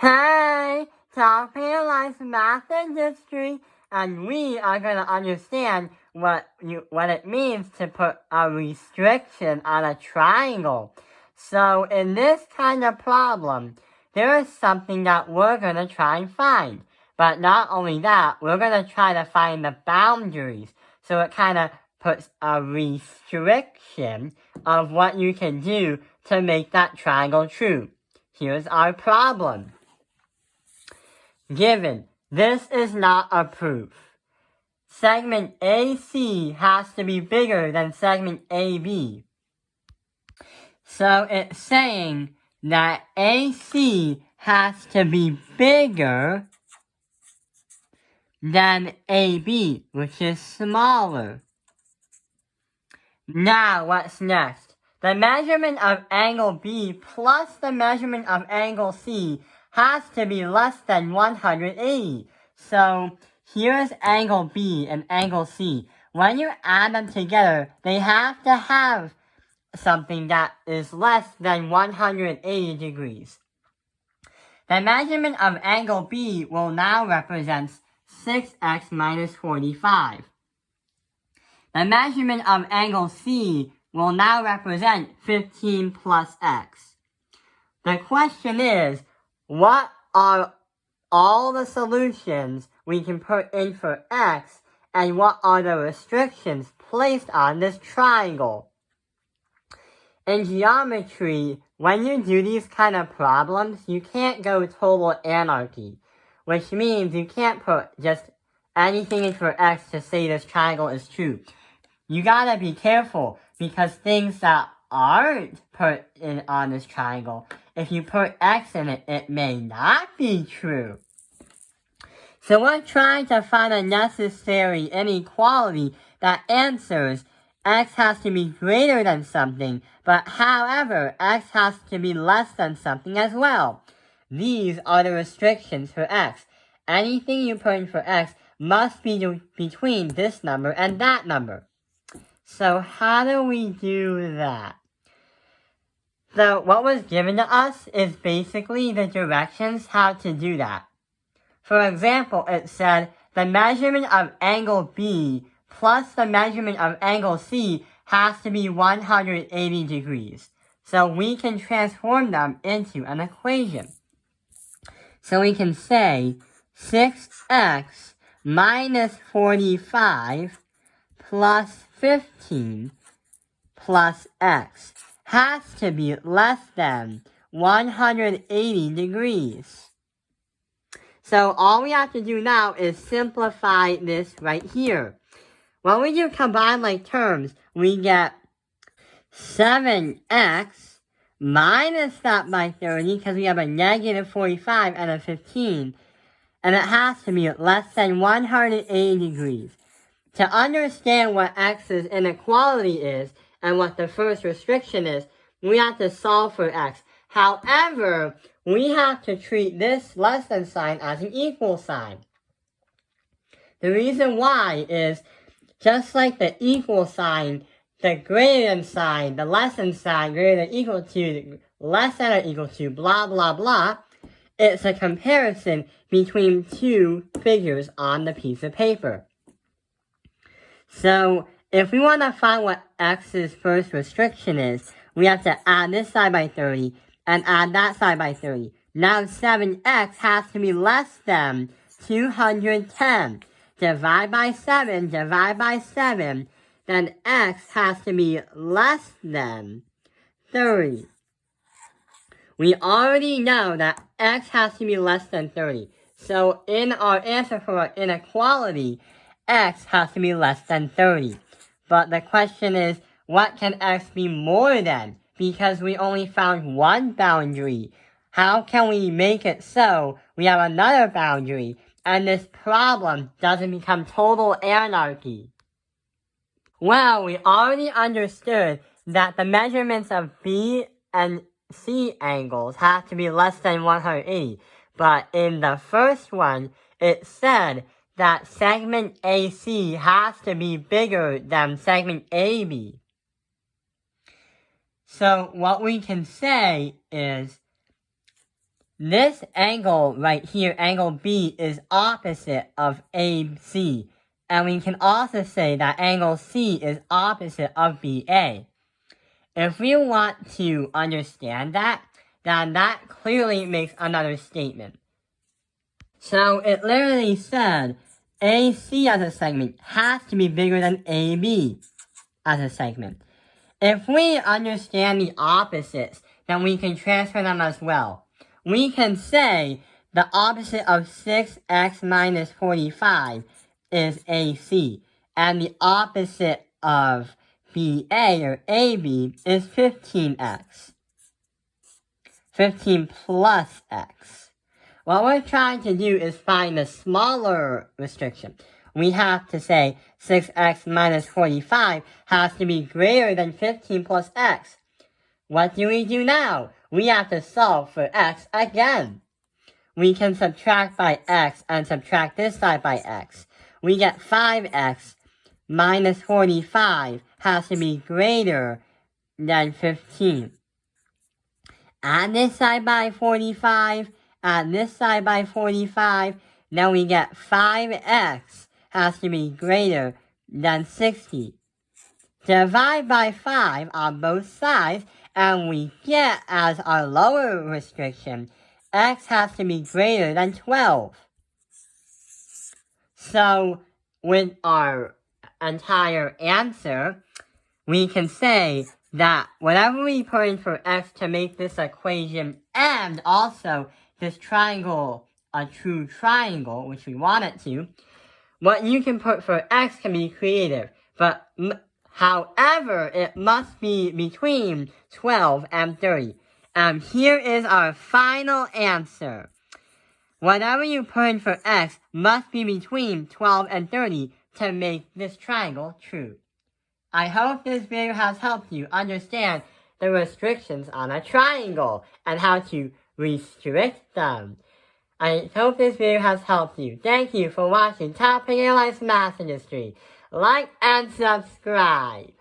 Hey, Talk Paralyzed Math and History, and we are going to understand what it means to put a restriction on a triangle. So in this kind of problem, there is something that we're going to try and find. But not only that, we're going to try to find the boundaries. So it kind of puts a restriction of what you can do to make that triangle true. Here's our problem. Given, this is not a proof. Segment AC has to be bigger than segment AB. So it's saying that AC has to be bigger than AB, which is smaller. Now, what's next? The measurement of angle B plus the measurement of angle C has to be less than 180. So, here's angle B and angle C. When you add them together, they have to have something that is less than 180 degrees. The measurement of angle B will now represent 6x minus 45. The measurement of angle C will now represent 15 plus x. The question is, what are all the solutions we can put in for x, and what are the restrictions placed on this triangle? In geometry, when you do these kind of problems, you can't go total anarchy, which means you can't put just anything in for x to say this triangle is true. You gotta be careful, because things that aren't put in on this triangle, if you put x in it, it may not be true. So we're trying to find a necessary inequality that answers x has to be greater than something, but however, x has to be less than something as well. These are the restrictions for x. Anything you put in for x must be between this number and that number. So how do we do that? So what was given to us is basically the directions how to do that. For example, it said the measurement of angle B plus the measurement of angle C has to be 180 degrees. So we can transform them into an equation. So we can say 6x minus 45 plus 15 plus x has to be less than 180 degrees. So all we have to do now is simplify this right here. When we do combined like terms, we get 7x minus that by 30, because we have a negative 45 and a 15, and it has to be less than 180 degrees. To understand what x's inequality is and what the first restriction is, we have to solve for x. However, we have to treat this less than sign as an equal sign. The reason why is, just like the equal sign, the greater than sign, the less than sign, greater than equal to, less than or equal to, blah, blah, blah, it's a comparison between two figures on the piece of paper. So, if we want to find what x's first restriction is, we have to add this side by 30 and add that side by 30. Now 7x has to be less than 210. Divide by 7, then x has to be less than 30. We already know that x has to be less than 30. So in our answer for our inequality, x has to be less than 30. But the question is, what can x be more than? Because we only found one boundary. How can we make it so we have another boundary, and this problem doesn't become total anarchy? Well, we already understood that the measurements of B and C angles have to be less than 180. But in the first one, it said that segment AC has to be bigger than segment AB. So what we can say is this angle right here, angle B, is opposite of AC. And we can also say that angle C is opposite of BA. If we want to understand that, then that clearly makes another statement. So it literally said AC as a segment has to be bigger than AB as a segment. If we understand the opposites, then we can transfer them as well. We can say the opposite of 6x minus 45 is AC, and the opposite of BA or AB is 15x. 15 plus x. What we're trying to do is find the smaller restriction. We have to say 6x minus 45 has to be greater than 15 plus x. What do we do now? We have to solve for x again. We can subtract by x and subtract this side by x. We get 5x minus 45 has to be greater than 15. Add this side by 45, add this side by 45, then we get 5x has to be greater than 60. Divide by 5 on both sides, and we get as our lower restriction, x has to be greater than 12. So, with our entire answer, we can say that whenever we put in for x to make this equation and also this triangle a true triangle, which we want it to, what you can put for x can be creative, but however, it must be between 12 and 30. And here is our final answer. Whatever you put in for x must be between 12 and 30 to make this triangle true. I hope this video has helped you understand the restrictions on a triangle and how to restrict them. I hope this video has helped you. Thank you for watching Top Analyze Math Industry. Like and subscribe.